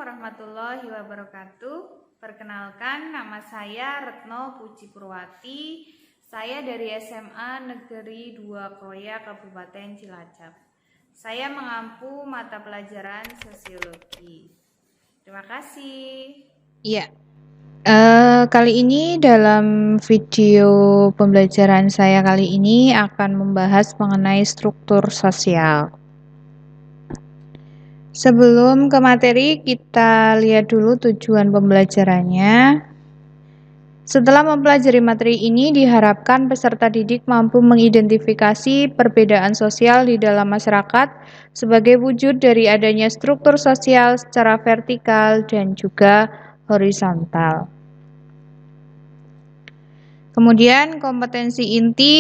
warahmatullahi wabarakatuh. Perkenalkan, nama saya Retno Puji Purwati. Saya dari SMA Negeri 2 Kroya, Kabupaten Cilacap. Saya mengampu mata pelajaran sosiologi. Terima kasih. Iya. Kali ini dalam video pembelajaran saya kali ini akan membahas mengenai struktur sosial. Sebelum ke materi, kita lihat dulu tujuan pembelajarannya. Setelah mempelajari materi ini, diharapkan peserta didik mampu mengidentifikasi perbedaan sosial di dalam masyarakat sebagai wujud dari adanya struktur sosial secara vertikal dan juga horizontal. Kemudian kompetensi inti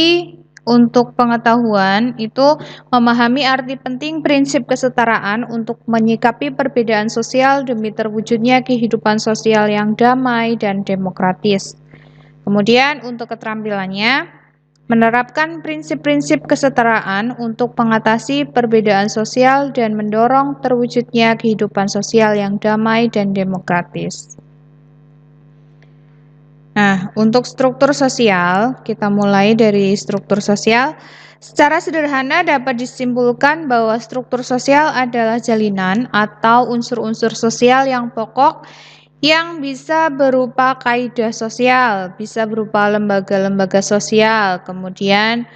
untuk pengetahuan itu memahami arti penting prinsip kesetaraan untuk menyikapi perbedaan sosial demi terwujudnya kehidupan sosial yang damai dan demokratis. Kemudian untuk keterampilannya, menerapkan prinsip-prinsip kesetaraan untuk mengatasi perbedaan sosial dan mendorong terwujudnya kehidupan sosial yang damai dan demokratis. Nah, untuk struktur sosial, kita mulai dari struktur sosial. Secara sederhana dapat disimpulkan bahwa struktur sosial adalah jalinan atau unsur-unsur sosial yang pokok yang bisa berupa kaidah sosial, bisa berupa lembaga-lembaga sosial, kemudian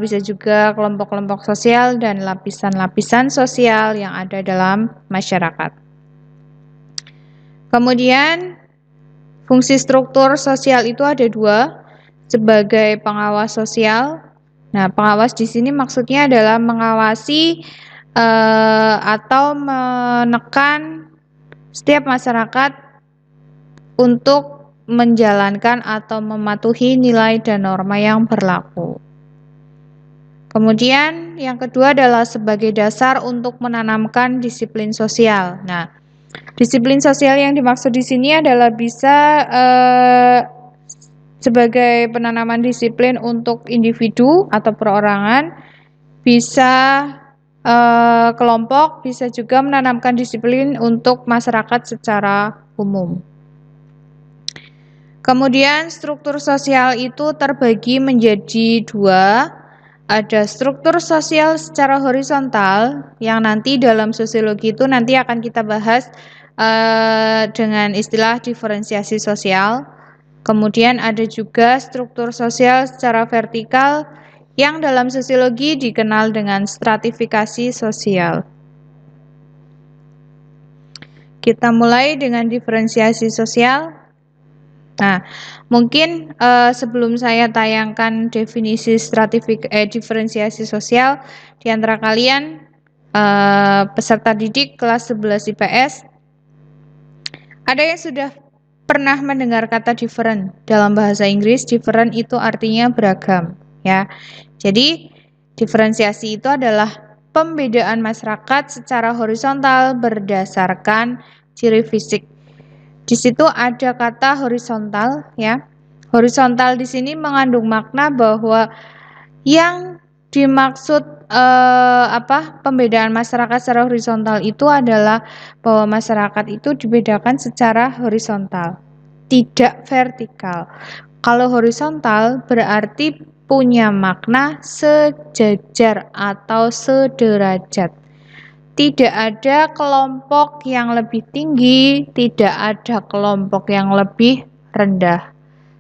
bisa juga kelompok-kelompok sosial dan lapisan-lapisan sosial yang ada dalam masyarakat. Kemudian fungsi struktur sosial itu ada dua, sebagai pengawas sosial. Nah, pengawas di sini maksudnya adalah mengawasi atau menekan setiap masyarakat untuk menjalankan atau mematuhi nilai dan norma yang berlaku. Kemudian yang kedua adalah sebagai dasar untuk menanamkan disiplin sosial. Nah, disiplin sosial yang dimaksud di sini adalah bisa sebagai penanaman disiplin untuk individu atau perorangan, bisa kelompok, bisa juga menanamkan disiplin untuk masyarakat secara umum. Kemudian struktur sosial itu terbagi menjadi dua. Ada struktur sosial secara horizontal yang nanti dalam sosiologi itu nanti akan kita bahas dengan istilah diferensiasi sosial. Kemudian ada juga struktur sosial secara vertikal yang dalam sosiologi dikenal dengan stratifikasi sosial. Kita mulai dengan diferensiasi sosial. Nah, mungkin sebelum saya tayangkan definisi diferensiasi sosial, di antara kalian peserta didik kelas 11 IPS, ada yang sudah pernah mendengar kata different? Dalam bahasa Inggris, different itu artinya beragam, ya. Jadi, diferensiasi itu adalah pembedaan masyarakat secara horizontal berdasarkan ciri fisik. Di situ ada kata horizontal, ya. Horizontal di sini mengandung makna bahwa yang dimaksud pembedaan masyarakat secara horizontal itu adalah bahwa masyarakat itu dibedakan secara horizontal, tidak vertikal. Kalau horizontal berarti punya makna sejajar atau sederajat. Tidak ada kelompok yang lebih tinggi, tidak ada kelompok yang lebih rendah.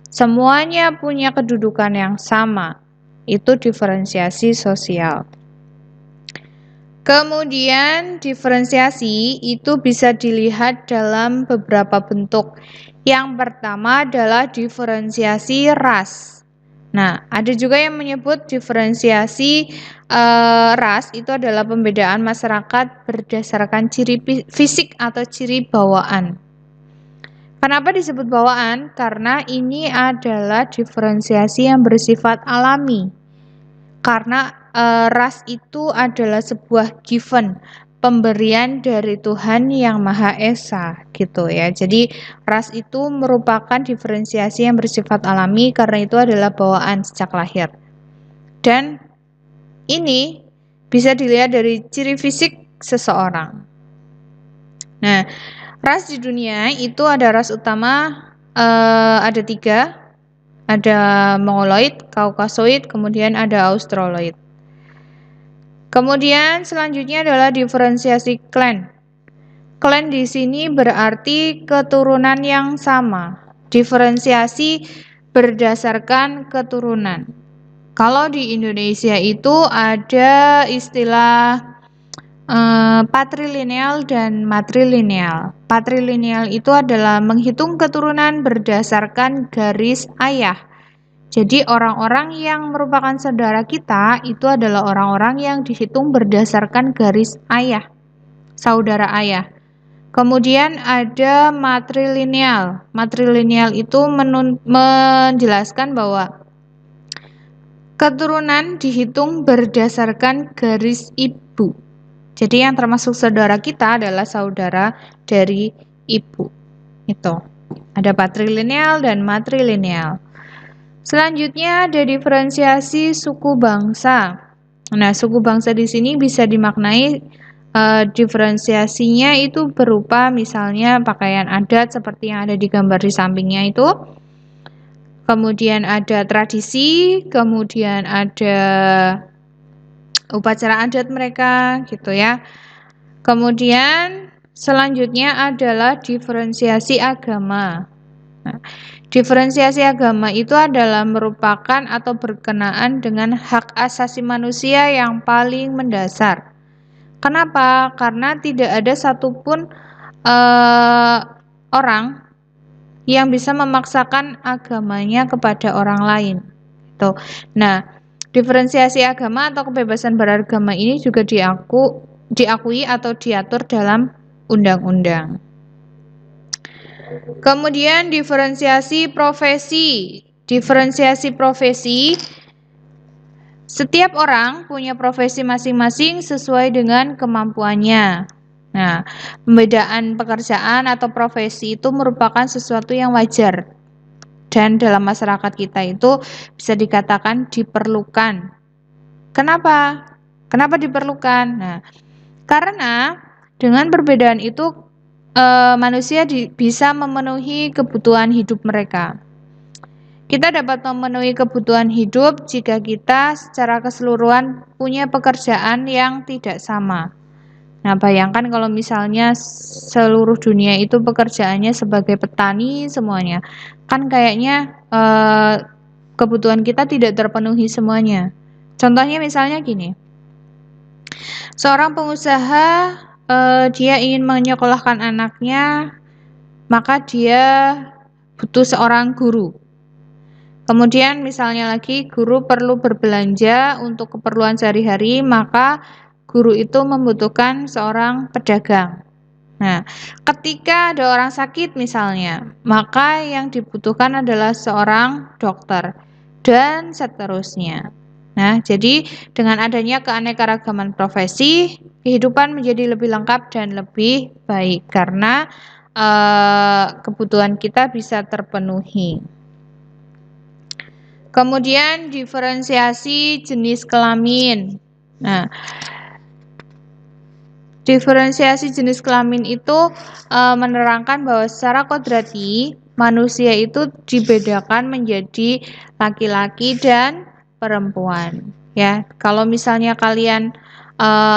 Semuanya punya kedudukan yang sama. Itu diferensiasi sosial. Kemudian diferensiasi itu bisa dilihat dalam beberapa bentuk. Yang pertama adalah diferensiasi ras. Nah, ada juga yang menyebut diferensiasi ras itu adalah pembedaan masyarakat berdasarkan ciri fisik atau ciri bawaan. Kenapa disebut bawaan? Karena ini adalah diferensiasi yang bersifat alami. Karena ras itu adalah sebuah given, pemberian dari Tuhan yang Maha Esa, gitu ya. Jadi ras itu merupakan diferensiasi yang bersifat alami karena itu adalah bawaan sejak lahir. Dan ini bisa dilihat dari ciri fisik seseorang. Nah, Ras di dunia itu ada ras utama, ada 3, ada Mongoloid, Kaukasoid, kemudian ada Australoid. Kemudian selanjutnya adalah diferensiasi klan. Klan di sini berarti keturunan yang sama. Diferensiasi berdasarkan keturunan. Kalau di Indonesia itu ada istilah patrilineal dan matrilineal. Patrilineal itu adalah menghitung keturunan berdasarkan garis ayah. Jadi orang-orang yang merupakan saudara kita itu adalah orang-orang yang dihitung berdasarkan garis ayah, saudara ayah. Kemudian ada matrilineal. Matrilineal itu menjelaskan bahwa keturunan dihitung berdasarkan garis ibu. Jadi yang termasuk saudara kita adalah saudara dari ibu. Itu. Ada patrilineal dan matrilineal. Selanjutnya ada diferensiasi suku bangsa. Nah, suku bangsa di sini bisa dimaknai diferensiasinya itu berupa misalnya pakaian adat seperti yang ada di gambar di sampingnya itu. Kemudian ada tradisi, kemudian ada upacara adat mereka gitu ya. Kemudian selanjutnya adalah diferensiasi agama. Nah, diferensiasi agama itu adalah merupakan atau berkenaan dengan hak asasi manusia yang paling mendasar. Kenapa? Karena tidak ada satupun orang yang bisa memaksakan agamanya kepada orang lain. Gitu. Nah, diferensiasi agama atau kebebasan beragama ini juga diakui atau diatur dalam undang-undang. Kemudian diferensiasi profesi. Diferensiasi profesi, setiap orang punya profesi masing-masing sesuai dengan kemampuannya. Nah, pembedaan pekerjaan atau profesi itu merupakan sesuatu yang wajar. Dan dalam masyarakat kita itu bisa dikatakan diperlukan. Kenapa? Kenapa diperlukan? Nah, karena dengan perbedaan itu manusia bisa memenuhi kebutuhan hidup mereka. Kita dapat memenuhi kebutuhan hidup jika kita secara keseluruhan punya pekerjaan yang tidak sama. Nah, bayangkan kalau misalnya seluruh dunia itu pekerjaannya sebagai petani semuanya. Kan kayaknya kebutuhan kita tidak terpenuhi semuanya. Contohnya misalnya gini. Seorang pengusaha dia ingin menyekolahkan anaknya, maka dia butuh seorang guru. Kemudian misalnya lagi guru perlu berbelanja untuk keperluan sehari-hari, maka guru itu membutuhkan seorang pedagang. Nah, ketika ada orang sakit misalnya, maka yang dibutuhkan adalah seorang dokter dan seterusnya. Nah, jadi dengan adanya keanekaragaman profesi, kehidupan menjadi lebih lengkap dan lebih baik karena kebutuhan kita bisa terpenuhi. Kemudian diferensiasi jenis kelamin. Nah, diferensiasi jenis kelamin itu menerangkan bahwa secara kodrati manusia itu dibedakan menjadi laki-laki dan perempuan. Ya, kalau misalnya kalian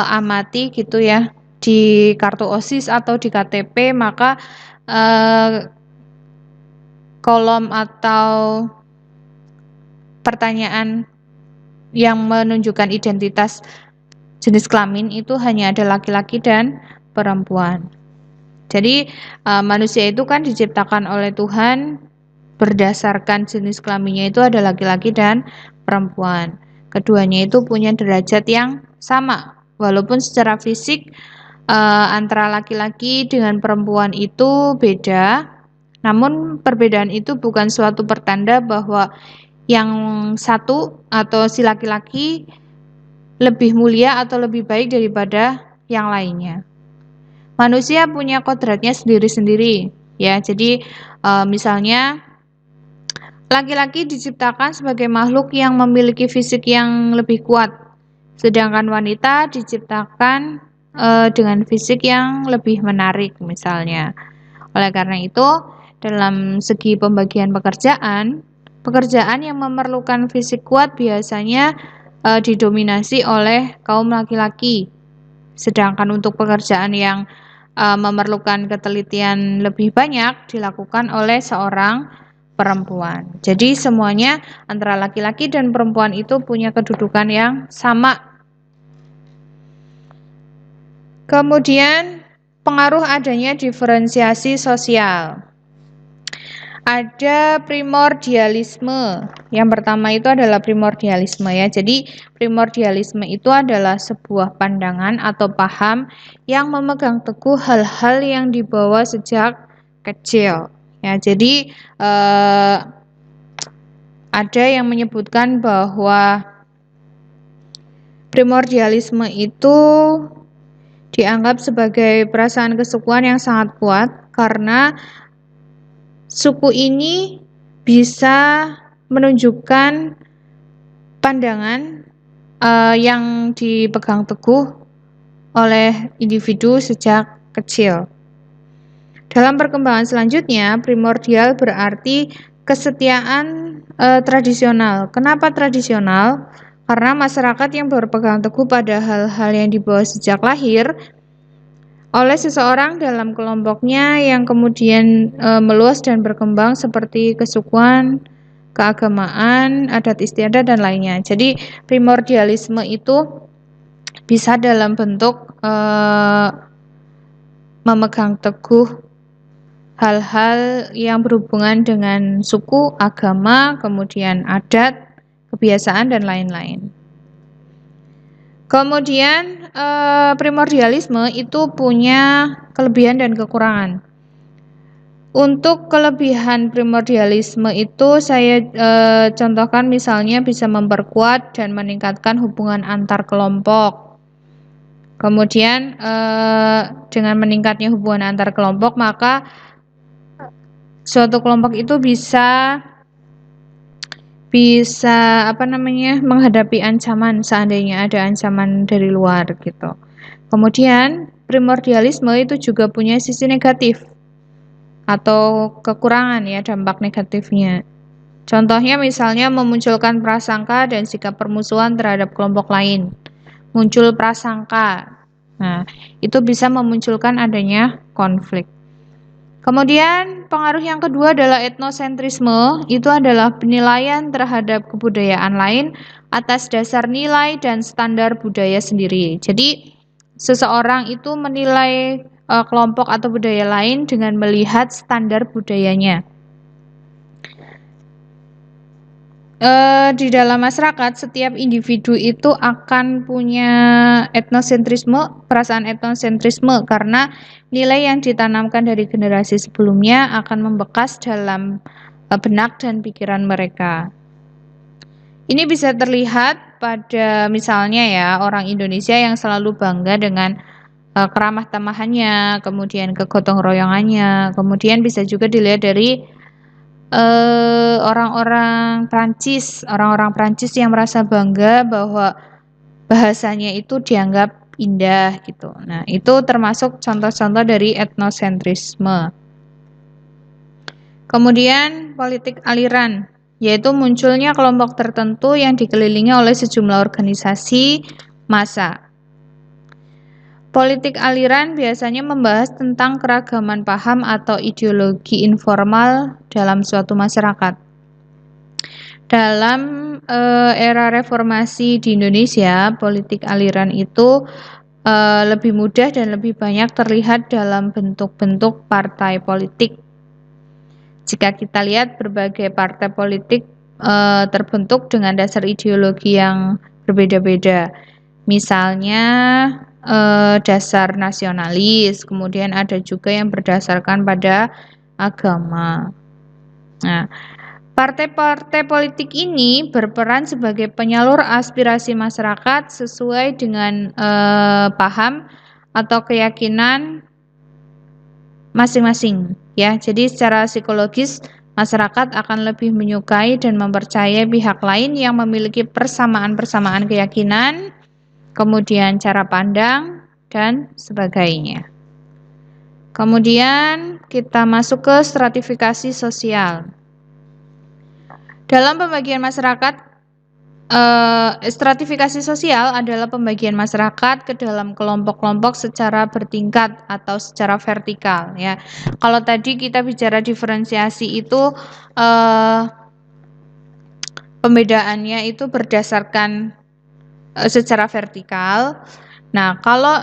amati gitu ya di kartu OSIS atau di KTP, maka kolom atau pertanyaan yang menunjukkan identitas jenis kelamin itu hanya ada laki-laki dan perempuan. Jadi manusia itu kan diciptakan oleh Tuhan berdasarkan jenis kelaminnya itu ada laki-laki dan perempuan. Keduanya itu punya derajat yang sama, walaupun secara fisik antara laki-laki dengan perempuan itu beda. Namun perbedaan itu bukan suatu pertanda bahwa yang satu atau si laki-laki lebih mulia atau lebih baik daripada yang lainnya. Manusia punya kodratnya sendiri-sendiri, ya. Jadi misalnya laki-laki diciptakan sebagai makhluk yang memiliki fisik yang lebih kuat, sedangkan wanita diciptakan dengan fisik yang lebih menarik misalnya. Oleh karena itu, dalam segi pembagian pekerjaan yang memerlukan fisik kuat biasanya didominasi oleh kaum laki-laki. Sedangkan untuk pekerjaan yang memerlukan ketelitian lebih banyak dilakukan oleh seorang perempuan. Jadi semuanya antara laki-laki dan perempuan itu punya kedudukan yang sama. Kemudian pengaruh adanya diferensiasi sosial. Ada primordialisme. Yang pertama itu adalah primordialisme ya. Jadi primordialisme itu adalah sebuah pandangan atau paham yang memegang teguh hal-hal yang dibawa sejak kecil. Ya, jadi ada yang menyebutkan bahwa primordialisme itu dianggap sebagai perasaan kesukuan yang sangat kuat karena suku ini bisa menunjukkan pandangan yang dipegang teguh oleh individu sejak kecil. Dalam perkembangan selanjutnya, primordial berarti kesetiaan tradisional. Kenapa tradisional? Karena masyarakat yang berpegang teguh pada hal-hal yang dibawa sejak lahir oleh seseorang dalam kelompoknya yang kemudian meluas dan berkembang seperti kesukuan, keagamaan, adat istiadat dan lainnya. Jadi primordialisme itu bisa dalam bentuk memegang teguh hal-hal yang berhubungan dengan suku, agama, kemudian adat, kebiasaan dan lain-lain. Kemudian primordialisme itu punya kelebihan dan kekurangan. Untuk kelebihan primordialisme itu saya contohkan misalnya bisa memperkuat dan meningkatkan hubungan antar kelompok. Kemudian dengan meningkatnya hubungan antar kelompok maka suatu kelompok itu bisa menghadapi ancaman seandainya ada ancaman dari luar gitu. Kemudian primordialisme itu juga punya sisi negatif atau kekurangan ya, dampak negatifnya. Contohnya misalnya memunculkan prasangka dan sikap permusuhan terhadap kelompok lain. Muncul prasangka. Nah, itu bisa memunculkan adanya konflik. Kemudian pengaruh yang kedua adalah etnosentrisme, itu adalah penilaian terhadap kebudayaan lain atas dasar nilai dan standar budaya sendiri. Jadi seseorang itu menilai kelompok atau budaya lain dengan melihat standar budayanya. Di dalam masyarakat setiap individu itu akan punya etnosentrisme, perasaan etnosentrisme karena nilai yang ditanamkan dari generasi sebelumnya akan membekas dalam benak dan pikiran mereka. Ini bisa terlihat pada misalnya ya orang Indonesia yang selalu bangga dengan keramah tamahannya, kemudian kegotong royongannya, kemudian bisa juga dilihat dari orang-orang Prancis yang merasa bangga bahwa bahasanya itu dianggap indah gitu. Nah, itu termasuk contoh-contoh dari etnosentrisme. Kemudian politik aliran, yaitu munculnya kelompok tertentu yang dikelilingi oleh sejumlah organisasi massa. Politik aliran biasanya membahas tentang keragaman paham atau ideologi informal dalam suatu masyarakat. Dalam era reformasi di Indonesia, politik aliran itu lebih mudah dan lebih banyak terlihat dalam bentuk-bentuk partai politik. Jika kita lihat berbagai partai politik terbentuk dengan dasar ideologi yang berbeda-beda. Misalnya dasar nasionalis, kemudian ada juga yang berdasarkan pada agama. Nah, partai-partai politik ini berperan sebagai penyalur aspirasi masyarakat sesuai dengan paham atau keyakinan masing-masing ya. Jadi secara psikologis masyarakat akan lebih menyukai dan mempercayai pihak lain yang memiliki persamaan-persamaan keyakinan, kemudian cara pandang, dan sebagainya. Kemudian kita masuk ke stratifikasi sosial. Dalam pembagian masyarakat, stratifikasi sosial adalah pembagian masyarakat ke dalam kelompok-kelompok secara bertingkat atau secara vertikal, ya. Kalau tadi kita bicara diferensiasi itu pembedaannya itu berdasarkan secara vertikal. Nah, kalau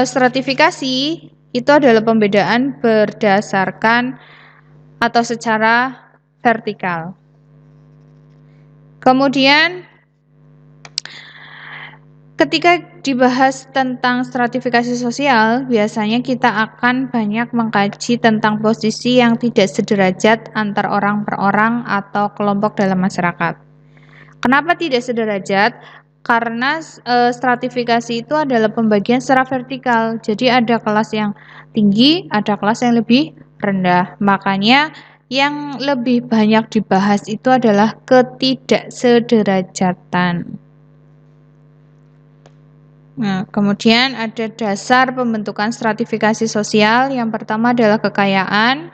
stratifikasi itu adalah pembedaan berdasarkan atau secara vertikal. Kemudian ketika dibahas tentang stratifikasi sosial, biasanya kita akan banyak mengkaji tentang posisi yang tidak sederajat antar orang per orang atau kelompok dalam masyarakat. Kenapa tidak sederajat? Karena stratifikasi itu adalah pembagian secara vertikal. Jadi ada kelas yang tinggi, ada kelas yang lebih rendah. Makanya yang lebih banyak dibahas itu adalah ketidaksederajatan. Nah, kemudian ada dasar pembentukan stratifikasi sosial. Yang pertama adalah kekayaan.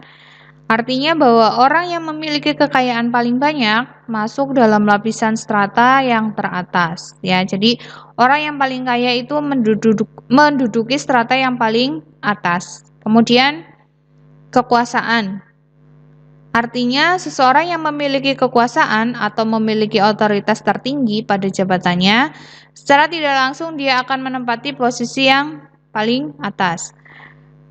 Artinya bahwa orang yang memiliki kekayaan paling banyak masuk dalam lapisan strata yang teratas. Ya, jadi orang yang paling kaya itu menduduki strata yang paling atas. Kemudian kekuasaan. Artinya seseorang yang memiliki kekuasaan atau memiliki otoritas tertinggi pada jabatannya, secara tidak langsung dia akan menempati posisi yang paling atas.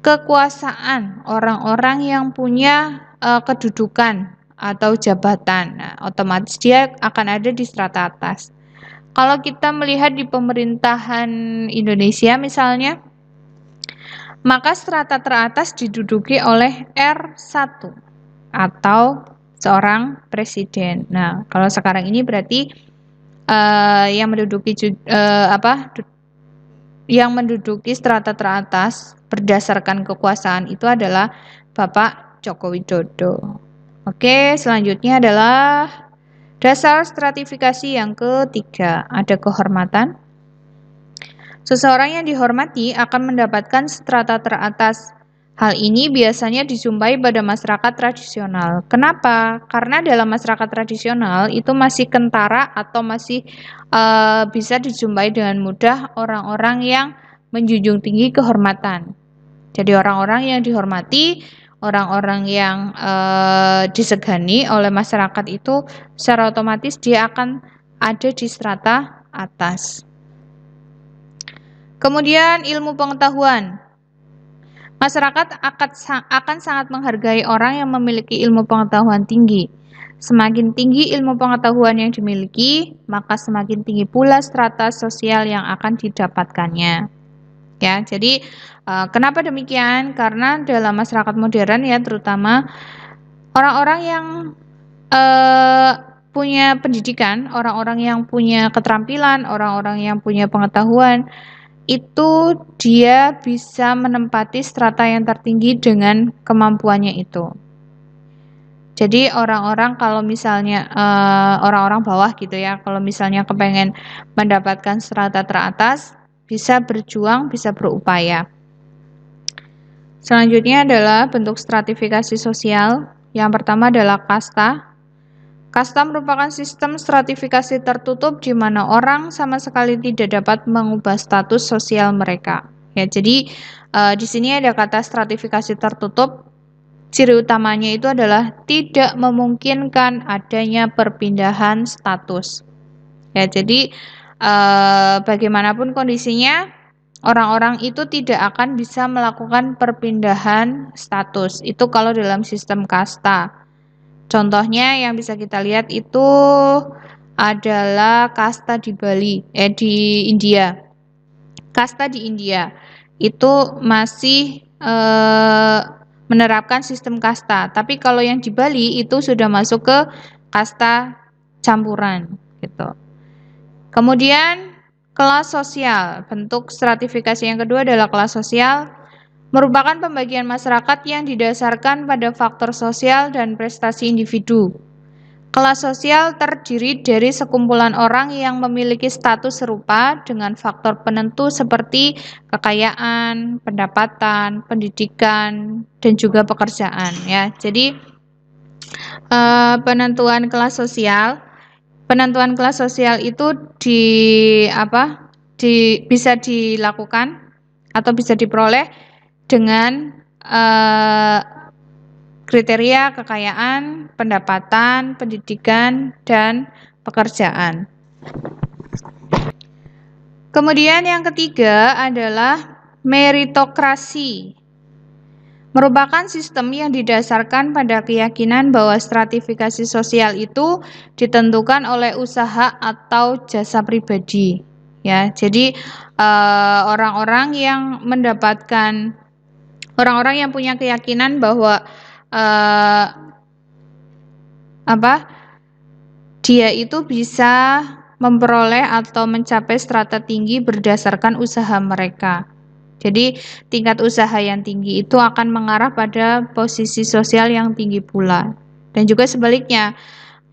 Kekuasaan orang-orang yang punya kedudukan atau jabatan, nah, otomatis dia akan ada di strata atas. Kalau kita melihat di pemerintahan Indonesia misalnya, maka strata teratas diduduki oleh R1 atau seorang presiden. Nah, kalau sekarang ini berarti yang menduduki strata teratas berdasarkan kekuasaan itu adalah Bapak Joko Widodo. Oke, selanjutnya adalah dasar stratifikasi yang ketiga, ada kehormatan. Seseorang yang dihormati akan mendapatkan strata teratas. Hal ini biasanya dijumpai pada masyarakat tradisional. Kenapa? Karena dalam masyarakat tradisional itu masih kentara atau masih bisa dijumpai dengan mudah orang-orang yang menjunjung tinggi kehormatan. Jadi orang-orang yang dihormati, orang-orang yang disegani oleh masyarakat itu secara otomatis dia akan ada di strata atas. Kemudian ilmu pengetahuan. Masyarakat akan sangat menghargai orang yang memiliki ilmu pengetahuan tinggi. Semakin tinggi ilmu pengetahuan yang dimiliki, maka semakin tinggi pula strata sosial yang akan didapatkannya. Ya, jadi kenapa demikian? Karena dalam masyarakat modern ya, terutama orang-orang yang punya pendidikan, orang-orang yang punya keterampilan, orang-orang yang punya pengetahuan, itu dia bisa menempati strata yang tertinggi dengan kemampuannya itu. Jadi orang-orang kalau misalnya orang-orang bawah gitu ya, kalau misalnya kepengen mendapatkan strata teratas, bisa berjuang, bisa berupaya. Selanjutnya adalah bentuk stratifikasi sosial. Yang pertama adalah kasta. Kasta merupakan sistem stratifikasi tertutup di mana orang sama sekali tidak dapat mengubah status sosial mereka. Ya, jadi di sini ada kata stratifikasi tertutup. Ciri utamanya itu adalah tidak memungkinkan adanya perpindahan status. Ya, jadi bagaimanapun kondisinya, orang-orang itu tidak akan bisa melakukan perpindahan status. Itu kalau dalam sistem kasta. Contohnya yang bisa kita lihat itu adalah kasta di Bali, di India. Kasta di India itu masih menerapkan sistem kasta, tapi kalau yang di Bali itu sudah masuk ke kasta campuran, gitu. Kemudian kelas sosial, bentuk stratifikasi yang kedua adalah kelas sosial. Merupakan pembagian masyarakat yang didasarkan pada faktor sosial dan prestasi individu. Kelas sosial terdiri dari sekumpulan orang yang memiliki status serupa dengan faktor penentu seperti kekayaan, pendapatan, pendidikan, dan juga pekerjaan ya. Jadi penentuan kelas sosial itu bisa dilakukan atau bisa diperoleh dengan kriteria kekayaan, pendapatan, pendidikan, dan pekerjaan. Kemudian yang ketiga adalah meritokrasi. Merupakan sistem yang didasarkan pada keyakinan bahwa stratifikasi sosial itu ditentukan oleh usaha atau jasa pribadi. Ya, jadi orang-orang yang punya keyakinan bahwa dia itu bisa memperoleh atau mencapai strata tinggi berdasarkan usaha mereka. Jadi tingkat usaha yang tinggi itu akan mengarah pada posisi sosial yang tinggi pula. Dan juga sebaliknya,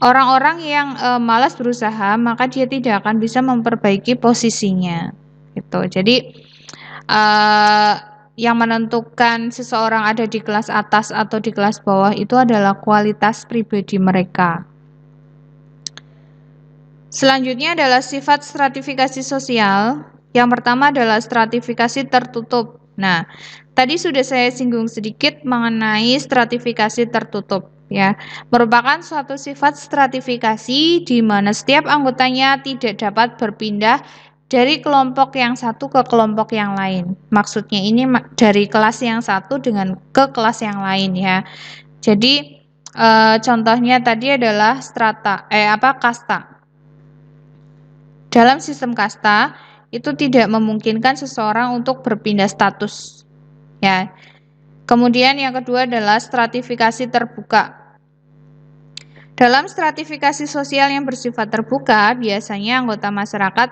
orang-orang yang malas berusaha maka dia tidak akan bisa memperbaiki posisinya. Gitu. Jadi yang menentukan seseorang ada di kelas atas atau di kelas bawah itu adalah kualitas pribadi mereka. Selanjutnya adalah sifat stratifikasi sosial. Yang pertama adalah stratifikasi tertutup. Nah, tadi sudah saya singgung sedikit mengenai stratifikasi tertutup ya. Merupakan suatu sifat stratifikasi di mana setiap anggotanya tidak dapat berpindah dari kelompok yang satu ke kelompok yang lain. Maksudnya ini dari kelas yang satu dengan ke kelas yang lain ya. Jadi contohnya tadi adalah kasta. Dalam sistem kasta itu tidak memungkinkan seseorang untuk berpindah status. Ya. Kemudian yang kedua adalah stratifikasi terbuka. Dalam stratifikasi sosial yang bersifat terbuka, biasanya anggota masyarakat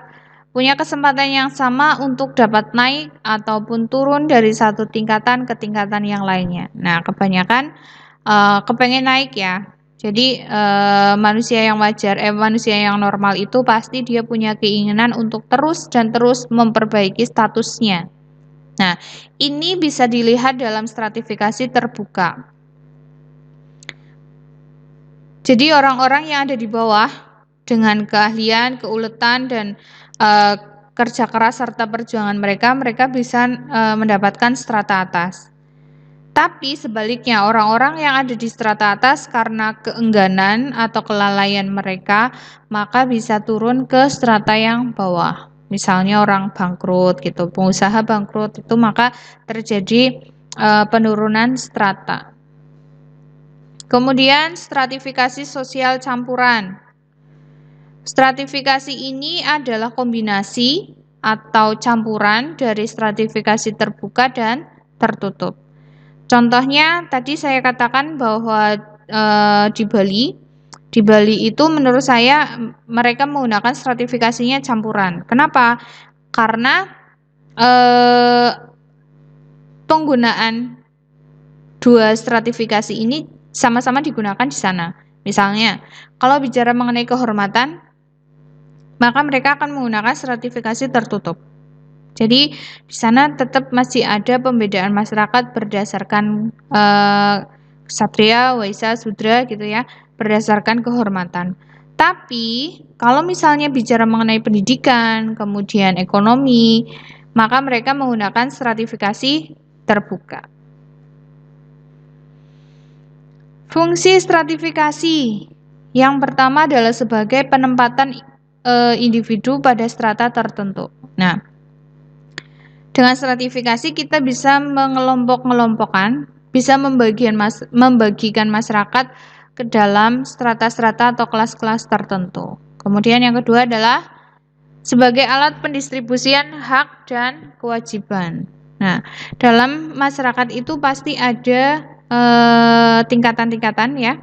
punya kesempatan yang sama untuk dapat naik ataupun turun dari satu tingkatan ke tingkatan yang lainnya. Nah, kebanyakan kepengen naik ya. Jadi manusia yang normal itu pasti dia punya keinginan untuk terus dan terus memperbaiki statusnya. Nah, ini bisa dilihat dalam stratifikasi terbuka. Jadi orang-orang yang ada di bawah dengan keahlian, keuletan, dan kerja keras serta perjuangan mereka bisa mendapatkan strata atas. Tapi sebaliknya orang-orang yang ada di strata atas karena keengganan atau kelalaian mereka, maka bisa turun ke strata yang bawah. Misalnya orang bangkrut gitu, pengusaha bangkrut itu maka terjadi penurunan strata. Kemudian stratifikasi sosial campuran. Stratifikasi ini adalah kombinasi atau campuran dari stratifikasi terbuka dan tertutup. Contohnya tadi saya katakan bahwa di Bali itu menurut saya mereka menggunakan stratifikasinya campuran. Kenapa? Karena penggunaan dua stratifikasi ini sama-sama digunakan di sana. Misalnya, kalau bicara mengenai kehormatan, maka mereka akan menggunakan stratifikasi tertutup. Jadi di sana tetap masih ada pembedaan masyarakat berdasarkan ksatria, waisya, sudra gitu ya, berdasarkan kehormatan. Tapi kalau misalnya bicara mengenai pendidikan, kemudian ekonomi, maka mereka menggunakan stratifikasi terbuka. Fungsi stratifikasi yang pertama adalah sebagai penempatan individu pada strata tertentu. Nah, dengan stratifikasi kita bisa mengelompok-ngelompokkan, bisa membagikan masyarakat ke dalam strata-strata atau kelas-kelas tertentu. Kemudian yang kedua adalah sebagai alat pendistribusian hak dan kewajiban. Nah, dalam masyarakat itu pasti ada tingkatan-tingkatan ya.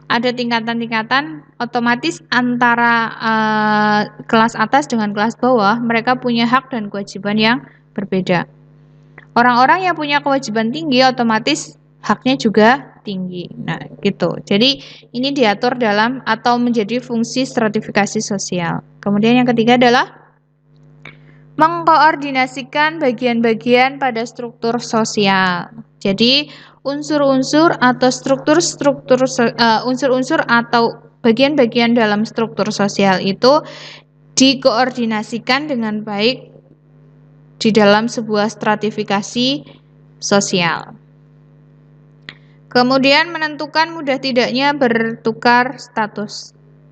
Ada tingkatan-tingkatan, otomatis antara kelas atas dengan kelas bawah mereka punya hak dan kewajiban yang berbeda. Orang-orang yang punya kewajiban tinggi otomatis haknya juga tinggi. Nah, gitu. Jadi ini diatur dalam atau menjadi fungsi stratifikasi sosial. Kemudian yang ketiga adalah mengkoordinasikan bagian-bagian pada struktur sosial. Jadi unsur-unsur atau unsur-unsur atau bagian-bagian dalam struktur sosial itu dikoordinasikan dengan baik di dalam sebuah stratifikasi sosial. Kemudian menentukan mudah tidaknya bertukar status.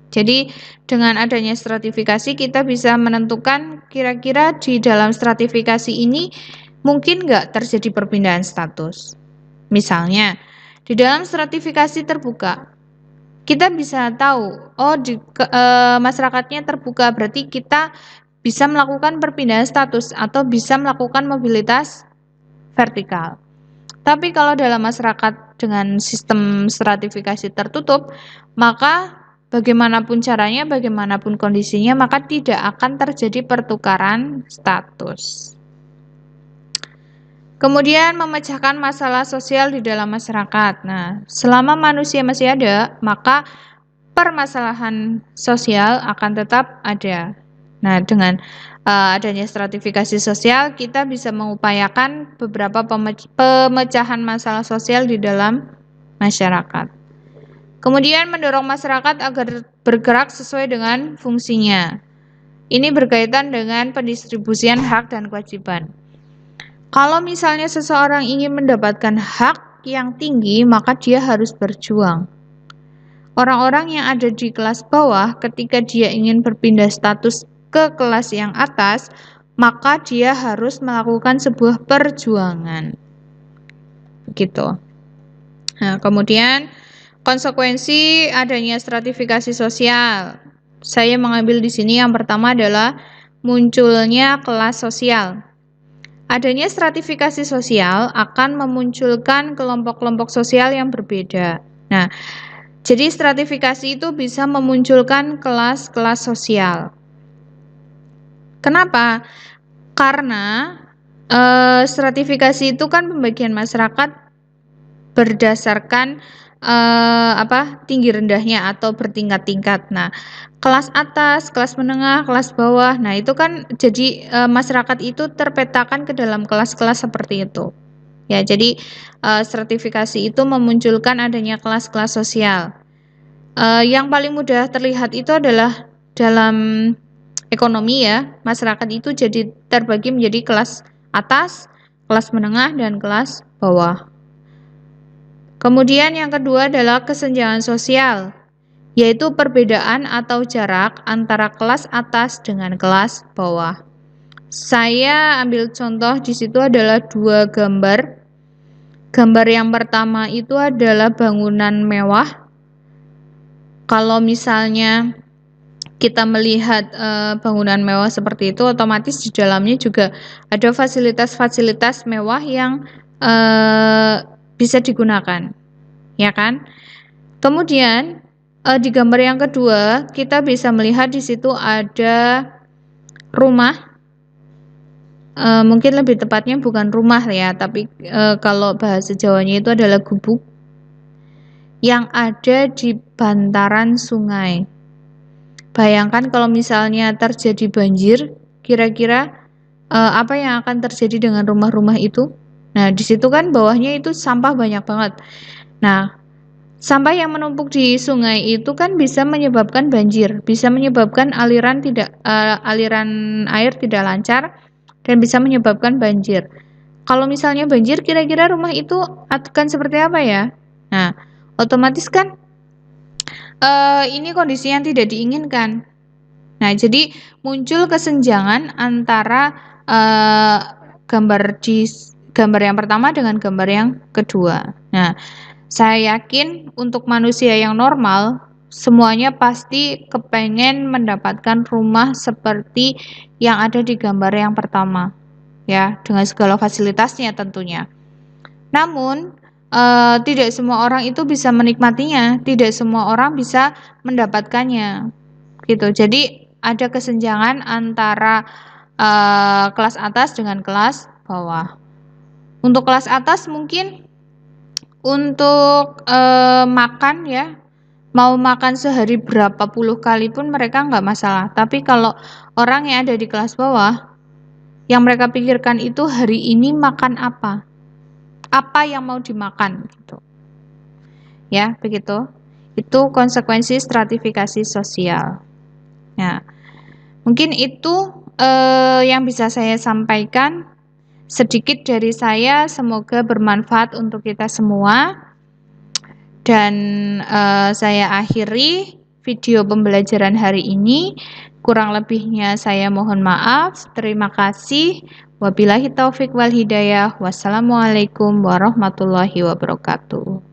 Jadi dengan adanya stratifikasi kita bisa menentukan kira-kira di dalam stratifikasi ini mungkin nggak terjadi perpindahan status. Misalnya di dalam stratifikasi terbuka kita bisa tahu masyarakatnya terbuka berarti kita bisa melakukan perpindahan status atau bisa melakukan mobilitas vertikal. Tapi kalau dalam masyarakat dengan sistem stratifikasi tertutup, maka bagaimanapun caranya, bagaimanapun kondisinya, maka tidak akan terjadi pertukaran status. Kemudian memecahkan masalah sosial di dalam masyarakat. Nah, selama manusia masih ada, maka permasalahan sosial akan tetap ada. Nah, dengan adanya stratifikasi sosial, kita bisa mengupayakan beberapa pemecahan masalah sosial di dalam masyarakat. Kemudian mendorong masyarakat agar bergerak sesuai dengan fungsinya. Ini berkaitan dengan pendistribusian hak dan kewajiban. Kalau misalnya seseorang ingin mendapatkan hak yang tinggi, maka dia harus berjuang. Orang-orang yang ada di kelas bawah, ketika dia ingin berpindah status ke kelas yang atas, maka dia harus melakukan sebuah perjuangan. Begitu. Nah, kemudian konsekuensi adanya stratifikasi sosial. Saya mengambil di sini yang pertama adalah munculnya kelas sosial. Adanya stratifikasi sosial akan memunculkan kelompok-kelompok sosial yang berbeda. Nah, jadi stratifikasi itu bisa memunculkan kelas-kelas sosial. Kenapa? Karena stratifikasi itu kan pembagian masyarakat berdasarkan tinggi rendahnya atau bertingkat-tingkat. Nah, kelas atas, kelas menengah, kelas bawah. Nah, itu kan jadi masyarakat itu terpetakan ke dalam kelas-kelas seperti itu. Ya, jadi stratifikasi itu memunculkan adanya kelas-kelas sosial. Yang paling mudah terlihat itu adalah dalam ekonomi ya, masyarakat itu jadi terbagi menjadi kelas atas, kelas menengah, dan kelas bawah. Kemudian yang kedua adalah kesenjangan sosial, yaitu perbedaan atau jarak antara kelas atas dengan kelas bawah. Saya ambil contoh di situ adalah dua gambar. Gambar yang pertama itu adalah bangunan mewah. Kalau misalnya kita melihat bangunan mewah seperti itu, otomatis di dalamnya juga ada fasilitas-fasilitas mewah yang bisa digunakan, ya kan? Kemudian di gambar yang kedua kita bisa melihat di situ ada rumah. Mungkin lebih tepatnya bukan rumah ya, tapi kalau bahasa Jawanya itu adalah gubuk yang ada di bantaran sungai. Bayangkan kalau misalnya terjadi banjir, kira-kira apa yang akan terjadi dengan rumah-rumah itu? Nah, di situ kan bawahnya itu sampah banyak banget. Nah, sampah yang menumpuk di sungai itu kan bisa menyebabkan banjir, bisa menyebabkan aliran air tidak lancar dan bisa menyebabkan banjir. Kalau misalnya banjir, kira-kira rumah itu akan seperti apa ya? Nah, otomatis kan ini kondisi yang tidak diinginkan. Nah, jadi muncul kesenjangan antara gambar yang pertama dengan gambar yang kedua. Nah, saya yakin untuk manusia yang normal, semuanya pasti kepengen mendapatkan rumah seperti yang ada di gambar yang pertama, ya, dengan segala fasilitasnya tentunya. Namun, tidak semua orang itu bisa menikmatinya, tidak semua orang bisa mendapatkannya, gitu. Jadi ada kesenjangan antara kelas atas dengan kelas bawah. Untuk kelas atas mungkin Untuk makan ya, mau makan sehari berapa puluh kali pun mereka nggak masalah. Tapi kalau orang yang ada di kelas bawah, yang mereka pikirkan itu hari ini makan apa yang mau dimakan gitu. Ya, begitu. Itu konsekuensi stratifikasi sosial. Nah, mungkin itu yang bisa saya sampaikan. Sedikit dari saya, semoga bermanfaat untuk kita semua. Dan saya akhiri video pembelajaran hari ini. Kurang lebihnya saya mohon maaf. Terima kasih. Wabillahi taufik wal hidayah. Wassalamualaikum warahmatullahi wabarakatuh.